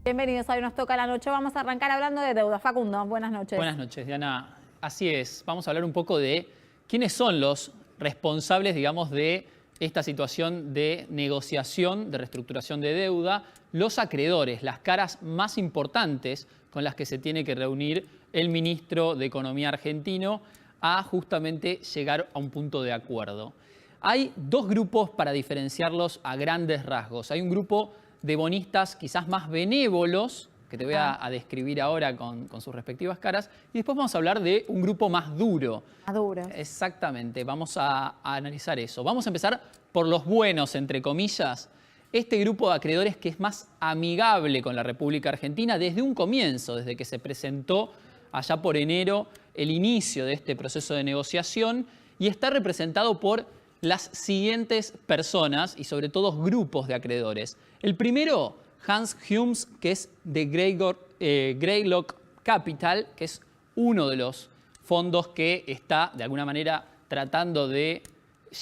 Bienvenidos, hoy nos toca la noche. Vamos a arrancar hablando de deuda. Facundo, buenas noches. Buenas noches, Diana. Así es, vamos a hablar un poco de quiénes son los responsables, digamos, de esta situación de negociación, de reestructuración de deuda, los acreedores, las caras más importantes con las que se tiene que reunir el ministro de Economía argentino a justamente llegar a un punto de acuerdo. Hay dos grupos para diferenciarlos a grandes rasgos. Hay un grupo de bonistas quizás más benévolos, que te voy a describir ahora con sus respectivas caras, y después vamos a hablar de un grupo más duro. Más duro. Exactamente, vamos a analizar eso. Vamos a empezar por los buenos, entre comillas. Este grupo de acreedores que es más amigable con la República Argentina desde un comienzo, desde que se presentó allá por enero el inicio de este proceso de negociación, y está representado por las siguientes personas y sobre todo grupos de acreedores. El primero, Hans Humes, que es de Greylock Capital, que es uno de los fondos que está de alguna manera tratando de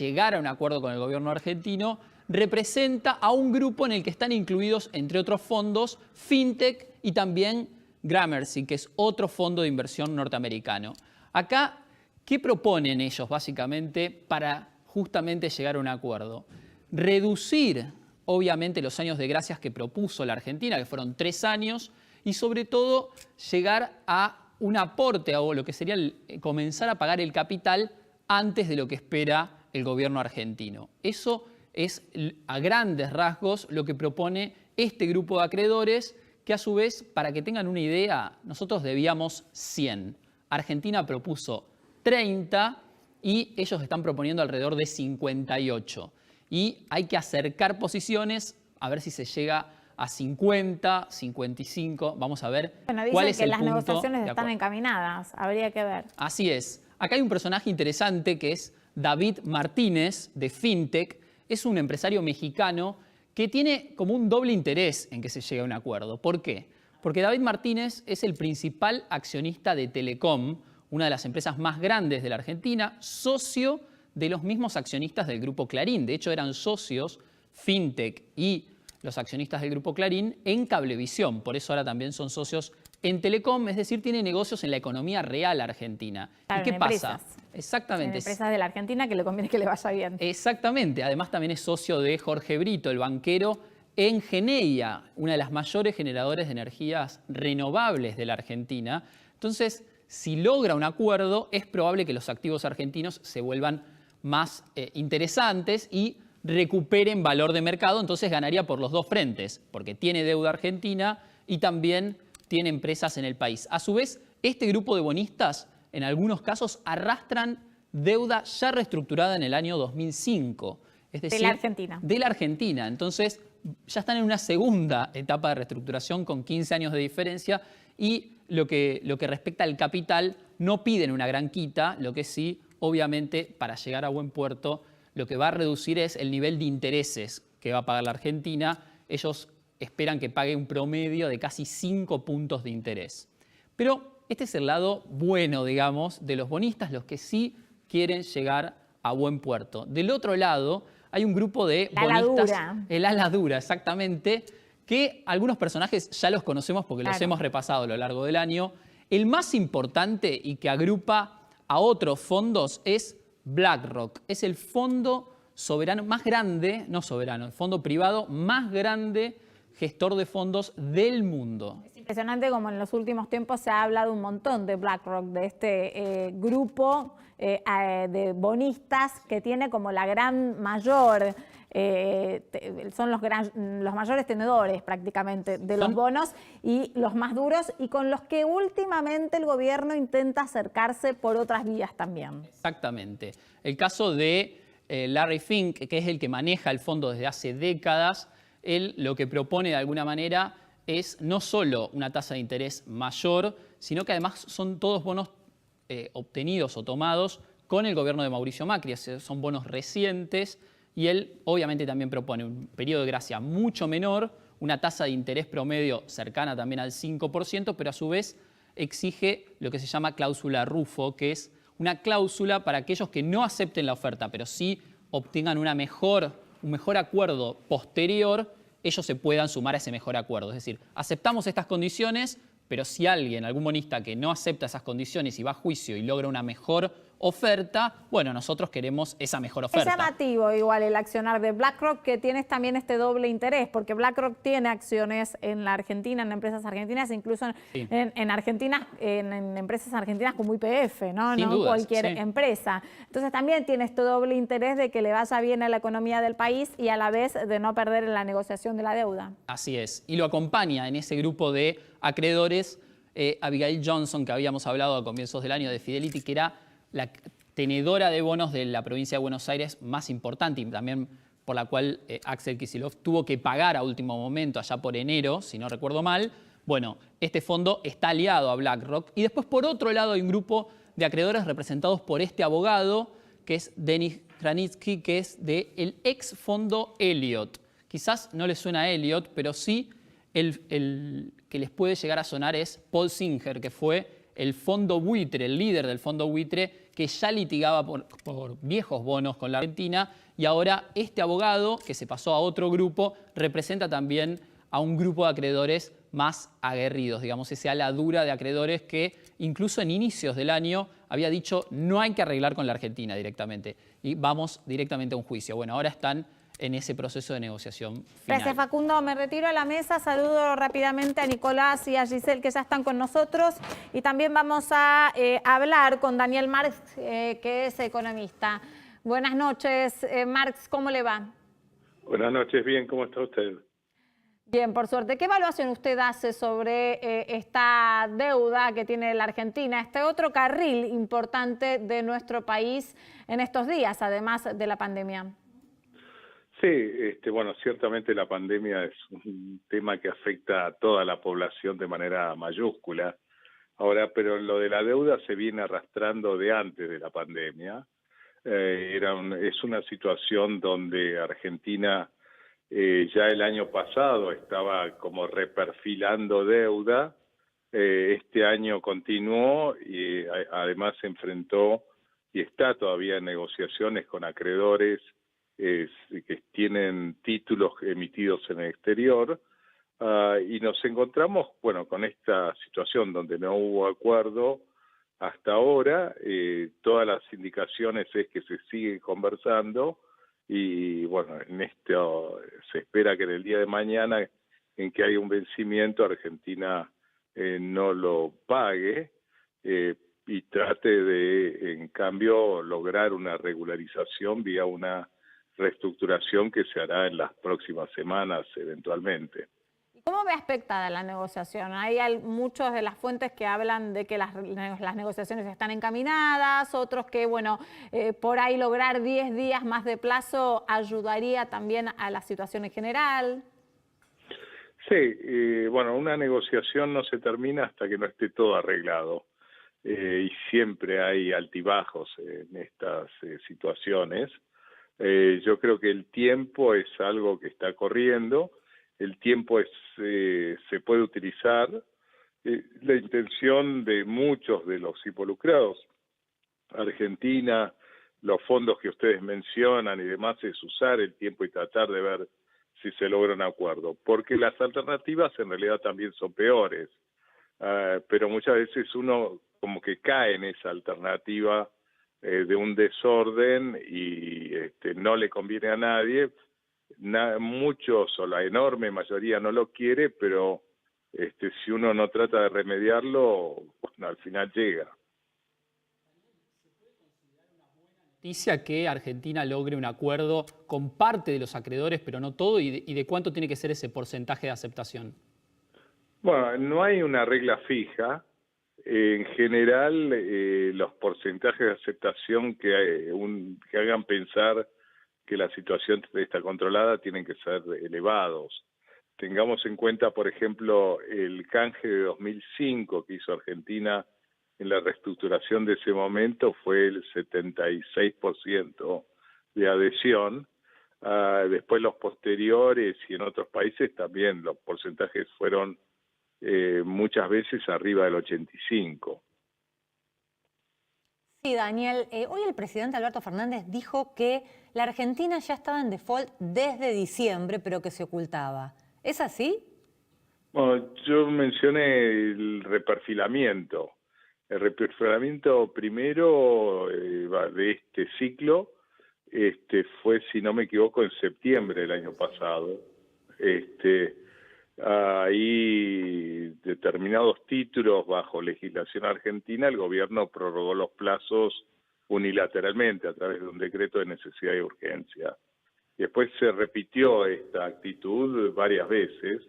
llegar a un acuerdo con el gobierno argentino, representa a un grupo en el que están incluidos, entre otros fondos, FinTech y también Gramercy, que es otro fondo de inversión norteamericano. Acá, ¿qué proponen ellos básicamente para justamente llegar a un acuerdo? Reducir, obviamente, los años de gracias que propuso la Argentina, que fueron 3 años, y sobre todo llegar a un aporte o lo que sería comenzar a pagar el capital antes de lo que espera el gobierno argentino. Eso es a grandes rasgos lo que propone este grupo de acreedores, que a su vez, para que tengan una idea, nosotros debíamos 100. Argentina propuso 30 y ellos están proponiendo alrededor de 58. Y hay que acercar posiciones a ver si se llega a 50, 55. Vamos a ver cuál es el punto. Las negociaciones están encaminadas, habría que ver. Así es. Acá hay un personaje interesante que es David Martínez, de FinTech. Es un empresario mexicano que tiene como un doble interés en que se llegue a un acuerdo. ¿Por qué? Porque David Martínez es el principal accionista de Telecom, una de las empresas más grandes de la Argentina, socio de los mismos accionistas del Grupo Clarín. De hecho, eran socios FinTech y los accionistas del Grupo Clarín en Cablevisión. Por eso ahora también son socios en Telecom, es decir, tiene negocios en la economía real argentina. Claro, ¿Y qué pasa? Empresas. Exactamente. En empresas de la Argentina que le conviene que le vaya bien. Exactamente. Además también es socio de Jorge Brito, el banquero, en Geneia, una de las mayores generadores de energías renovables de la Argentina. Entonces, si logra un acuerdo, es probable que los activos argentinos se vuelvan más interesantes y recuperen valor de mercado. Entonces ganaría por los dos frentes, porque tiene deuda argentina y también tiene empresas en el país. A su vez, este grupo de bonistas, en algunos casos, arrastran deuda ya reestructurada en el año 2005. Es decir, de la Argentina. De la Argentina. Entonces, ya están en una segunda etapa de reestructuración con 15 años de diferencia y lo que respecta al capital, no piden una gran quita, lo que sí, obviamente, para llegar a buen puerto, lo que va a reducir es el nivel de intereses que va a pagar la Argentina. Ellos esperan que pague un promedio de casi 5 puntos de interés. Pero este es el lado bueno, digamos, de los bonistas, los que sí quieren llegar a buen puerto. Del otro lado, hay un grupo de bonistas, el ala dura, exactamente, que algunos personajes ya los conocemos porque los hemos repasado a lo largo del año. El más importante y que agrupa a otros fondos es BlackRock. Es el fondo soberano más grande, no soberano, el fondo privado más grande gestor de fondos del mundo. Es impresionante como en los últimos tiempos se ha hablado un montón de BlackRock, de este grupo de bonistas que tiene como la gran mayor, son los mayores tenedores prácticamente de los bonos y los más duros y con los que últimamente el gobierno intenta acercarse por otras vías también. Exactamente. El caso de Larry Fink, que es el que maneja el fondo desde hace décadas, él lo que propone de alguna manera es no solo una tasa de interés mayor, sino que además son todos bonos obtenidos o tomados con el gobierno de Mauricio Macri. Son bonos recientes y él obviamente también propone un periodo de gracia mucho menor, una tasa de interés promedio cercana también al 5%, pero a su vez exige lo que se llama cláusula Rufo, que es una cláusula para aquellos que no acepten la oferta, pero sí obtengan un mejor acuerdo posterior, ellos se puedan sumar a ese mejor acuerdo. Es decir, aceptamos estas condiciones, pero si alguien, algún bonista que no acepta esas condiciones y va a juicio y logra una mejor oferta, bueno, nosotros queremos esa mejor oferta. Es llamativo igual el accionar de BlackRock, que tiene también este doble interés, porque BlackRock tiene acciones en la Argentina, en empresas argentinas, incluso Sí. en Argentina, en empresas argentinas como YPF, ¿no? Sin No dudas, cualquier sí. empresa. Entonces también tiene este doble interés de que le vaya bien a la economía del país y a la vez de no perder en la negociación de la deuda. Así es. Y lo acompaña en ese grupo de acreedores Abigail Johnson, que habíamos hablado a comienzos del año de Fidelity, que era la tenedora de bonos de la provincia de Buenos Aires más importante y también por la cual Axel Kicillof tuvo que pagar a último momento, allá por enero, si no recuerdo mal. Bueno, este fondo está aliado a BlackRock. Y después, por otro lado, hay un grupo de acreedores representados por este abogado, que es Denis Kranitsky, que es del ex fondo Elliott. Quizás no les suena a Elliott, pero sí el que les puede llegar a sonar es Paul Singer, que fue el fondo buitre, el líder del fondo buitre, que ya litigaba por viejos bonos con la Argentina, y ahora este abogado, que se pasó a otro grupo, representa también a un grupo de acreedores más aguerridos, digamos, ese ala dura de acreedores que incluso en inicios del año había dicho no hay que arreglar con la Argentina directamente y vamos directamente a un juicio. Bueno, ahora están en ese proceso de negociación final. Gracias, Facundo. Me retiro a la mesa. Saludo rápidamente a Nicolás y a Giselle, que ya están con nosotros. Y también vamos a hablar con Daniel Marx, que es economista. Buenas noches, Marx. ¿Cómo le va? Buenas noches. Bien, ¿cómo está usted? Bien, por suerte. ¿Qué evaluación usted hace sobre esta deuda que tiene la Argentina, este otro carril importante de nuestro país en estos días, además de la pandemia? Sí, bueno, ciertamente la pandemia es un tema que afecta a toda la población de manera mayúscula. Ahora, pero lo de la deuda se viene arrastrando de antes de la pandemia. Es una situación donde Argentina ya el año pasado estaba como reperfilando deuda. Este año continuó y además se enfrentó y está todavía en negociaciones con acreedores que tienen títulos emitidos en el exterior, y nos encontramos, bueno, con esta situación donde no hubo acuerdo hasta ahora. Todas las indicaciones es que se sigue conversando y, bueno, en esto se espera que en el día de mañana, en que haya un vencimiento, Argentina no lo pague y trate de, en cambio, lograr una regularización vía una reestructuración que se hará en las próximas semanas eventualmente. ¿Cómo ve aspectada la negociación? Hay muchas de las fuentes que hablan de que las negociaciones están encaminadas, otros que, bueno, por ahí lograr 10 días más de plazo ayudaría también a la situación en general. Sí, bueno, una negociación no se termina hasta que no esté todo arreglado. Y siempre hay altibajos en estas situaciones. Yo creo que el tiempo es algo que está corriendo, el tiempo se puede utilizar. La intención de muchos de los involucrados, Argentina, los fondos que ustedes mencionan y demás, es usar el tiempo y tratar de ver si se logra un acuerdo, porque las alternativas en realidad también son peores, pero muchas veces uno como que cae en esa alternativa de un desorden y no le conviene a nadie. Muchos o la enorme mayoría no lo quiere, pero si uno no trata de remediarlo, bueno, al final llega. Noticia que Argentina logre un acuerdo con parte de los acreedores, pero no todo, y de cuánto tiene que ser ese porcentaje de aceptación. Bueno, no hay una regla fija. En general, los porcentajes de aceptación que hagan pensar que la situación está controlada tienen que ser elevados. Tengamos en cuenta, por ejemplo, el canje de 2005 que hizo Argentina en la reestructuración de ese momento fue el 76% de adhesión. Después los posteriores y en otros países también los porcentajes fueron muchas veces arriba del 85%. Sí, Daniel, hoy el presidente Alberto Fernández dijo que la Argentina ya estaba en default desde diciembre, pero que se ocultaba. ¿Es así? Bueno, yo mencioné el reperfilamiento. El reperfilamiento primero de este ciclo fue, si no me equivoco, en septiembre del año pasado. Ahí determinados títulos bajo legislación argentina, el gobierno prorrogó los plazos unilateralmente a través de un decreto de necesidad y urgencia. Después se repitió esta actitud varias veces.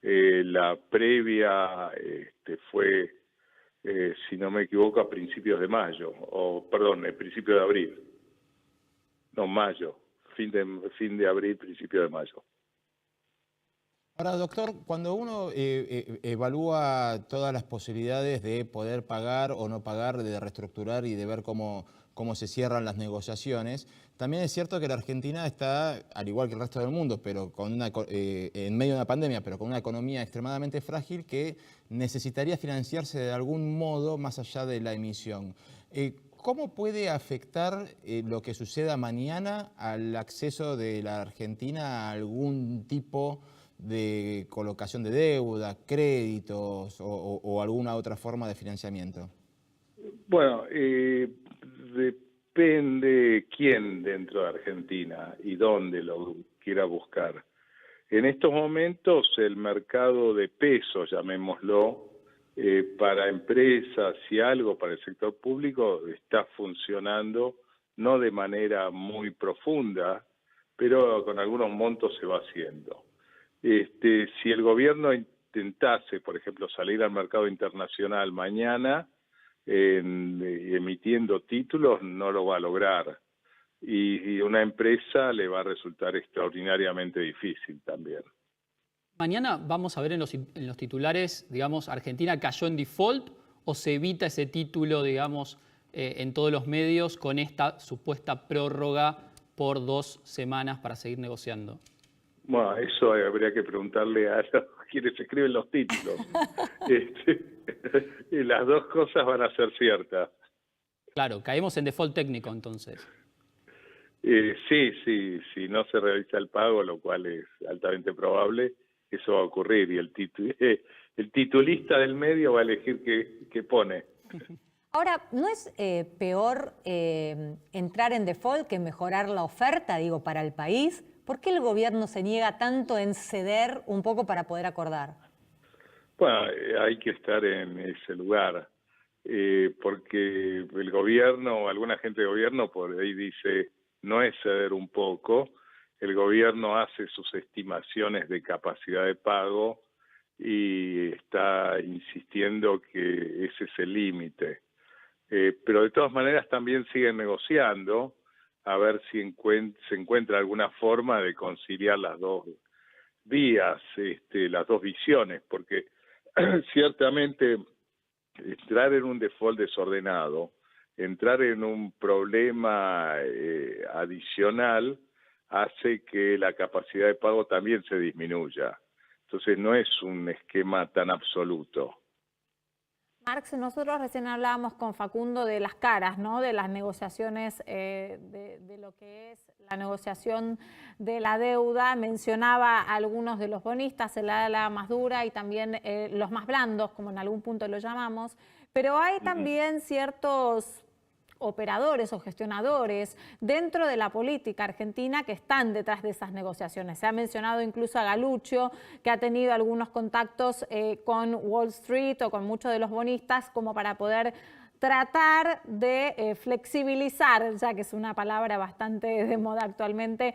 La previa fue, si no me equivoco, a principios de mayo, o perdón, principio de abril. No, mayo, fin de abril, principio de mayo. Ahora, doctor, cuando uno evalúa todas las posibilidades de poder pagar o no pagar, de reestructurar y de ver cómo se cierran las negociaciones, también es cierto que la Argentina está, al igual que el resto del mundo, pero en medio de una pandemia, pero con una economía extremadamente frágil que necesitaría financiarse de algún modo más allá de la emisión. ¿Cómo puede afectar lo que suceda mañana al acceso de la Argentina a algún tipo de colocación de deuda, créditos o alguna otra forma de financiamiento? Bueno, depende quién dentro de Argentina y dónde lo quiera buscar. En estos momentos el mercado de pesos, llamémoslo, para empresas y algo para el sector público está funcionando, no de manera muy profunda, pero con algunos montos se va haciendo. Si el gobierno intentase, por ejemplo, salir al mercado internacional mañana emitiendo títulos, no lo va a lograr. Y una empresa le va a resultar extraordinariamente difícil también. Mañana vamos a ver en los titulares, digamos, ¿Argentina cayó en default o se evita ese título, digamos, en todos los medios con esta supuesta prórroga por 2 semanas para seguir negociando? Bueno, eso habría que preguntarle a quienes escriben los títulos. Y las dos cosas van a ser ciertas. Claro, caemos en default técnico entonces. Sí, si no se realiza el pago, lo cual es altamente probable, eso va a ocurrir y el titulista del medio va a elegir qué pone. Ahora, ¿no es peor entrar en default que mejorar la oferta, digo, para el país? ¿Por qué el gobierno se niega tanto en ceder un poco para poder acordar? Bueno, hay que estar en ese lugar, porque el gobierno, alguna gente de gobierno por ahí dice, no es ceder un poco, el gobierno hace sus estimaciones de capacidad de pago y está insistiendo que ese es el límite. Pero de todas maneras también siguen negociando a ver si se encuentra alguna forma de conciliar las dos vías, las dos visiones, porque ciertamente entrar en un default desordenado, entrar en un problema adicional, hace que la capacidad de pago también se disminuya. Entonces no es un esquema tan absoluto. Marx, nosotros recién hablábamos con Facundo de las caras, ¿no? De las negociaciones, de lo que es la negociación de la deuda. Mencionaba a algunos de los bonistas, el ala más dura y también los más blandos, como en algún punto lo llamamos. Pero hay también ciertos operadores o gestionadores dentro de la política argentina que están detrás de esas negociaciones. Se ha mencionado incluso a Galuccio, que ha tenido algunos contactos con Wall Street o con muchos de los bonistas como para poder tratar de flexibilizar, ya que es una palabra bastante de moda actualmente,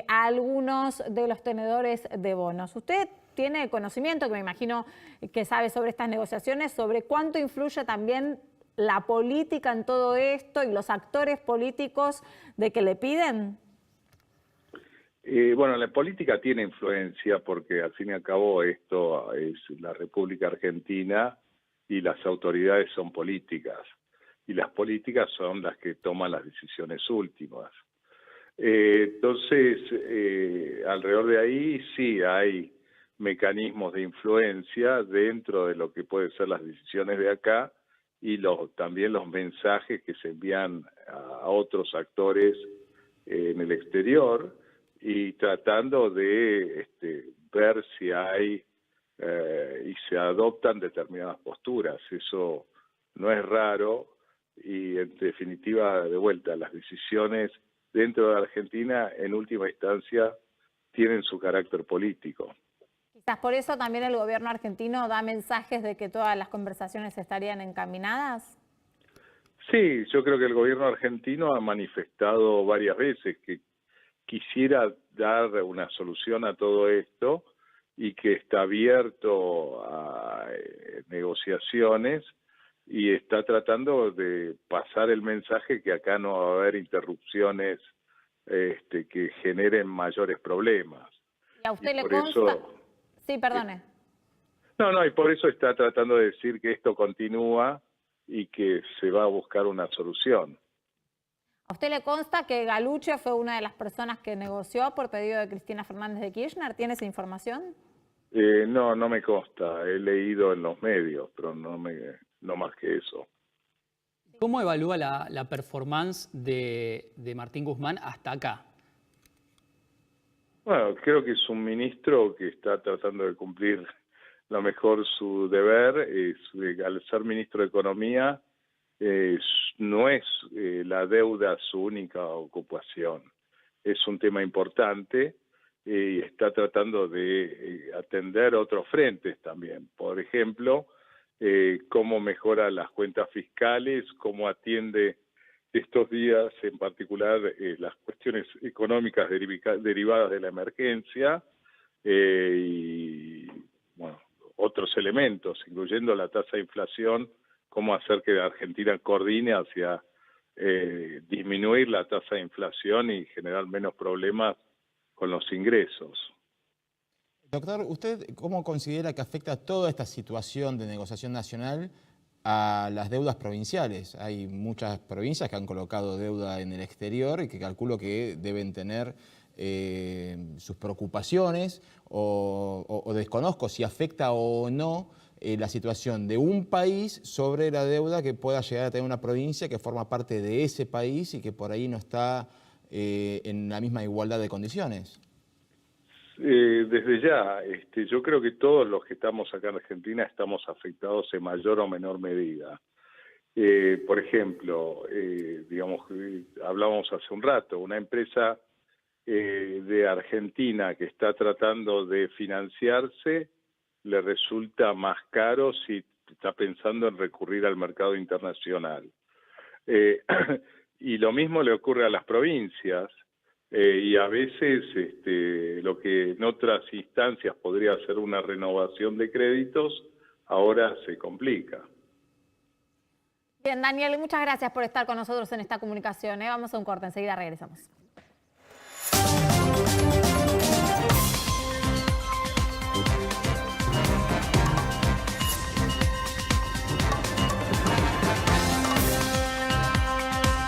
a algunos de los tenedores de bonos. Usted tiene conocimiento, que me imagino que sabe sobre estas negociaciones, sobre cuánto influye también la política en todo esto y los actores políticos de que le piden? Bueno, la política tiene influencia porque al fin y al cabo esto es la República Argentina y las autoridades son políticas y las políticas son las que toman las decisiones últimas. Entonces, alrededor de ahí sí hay mecanismos de influencia dentro de lo que pueden ser las decisiones de acá y también los mensajes que se envían a otros actores en el exterior, y tratando de ver si hay y se adoptan determinadas posturas. Eso no es raro, y en definitiva, de vuelta, las decisiones dentro de Argentina en última instancia tienen su carácter político. Quizás por eso también el gobierno argentino da mensajes de que todas las conversaciones estarían encaminadas. Sí, yo creo que el gobierno argentino ha manifestado varias veces que quisiera dar una solución a todo esto y que está abierto a negociaciones, y está tratando de pasar el mensaje que acá no va a haber interrupciones que generen mayores problemas. ¿Y a usted Y le por consta? eso, Sí, perdone. no, y por eso está tratando de decir que esto continúa y que se va a buscar una solución. ¿A usted le consta que Galuccio fue una de las personas que negoció por pedido de Cristina Fernández de Kirchner? ¿Tiene esa información? No me consta. He leído en los medios, pero no más que eso. ¿Cómo evalúa la performance de Martín Guzmán hasta acá? Bueno, creo que es un ministro que está tratando de cumplir lo mejor su deber. Al ser ministro de Economía, no es la deuda su única ocupación. Es un tema importante y está tratando de atender otros frentes también. Por ejemplo, cómo mejora las cuentas fiscales, cómo atiende estos días en particular las cuestiones económicas derivadas de la emergencia, y bueno, otros elementos, incluyendo la tasa de inflación, cómo hacer que la Argentina coordine hacia disminuir la tasa de inflación y generar menos problemas con los ingresos. Doctor, ¿usted cómo considera que afecta toda esta situación de negociación nacional a las deudas provinciales? Hay muchas provincias que han colocado deuda en el exterior y que calculo que deben tener sus preocupaciones, o desconozco si afecta o no la situación de un país sobre la deuda que pueda llegar a tener una provincia que forma parte de ese país y que por ahí no está en la misma igualdad de condiciones. Desde ya, yo creo que todos los que estamos acá en Argentina estamos afectados en mayor o menor medida. Por ejemplo, hablábamos hace un rato, una empresa de Argentina que está tratando de financiarse, le resulta más caro si está pensando en recurrir al mercado internacional. Y lo mismo le ocurre a las provincias. Y a veces lo que en otras instancias podría ser una renovación de créditos, ahora se complica. Bien, Daniel, muchas gracias por estar con nosotros en esta comunicación. Vamos a un corte, enseguida regresamos.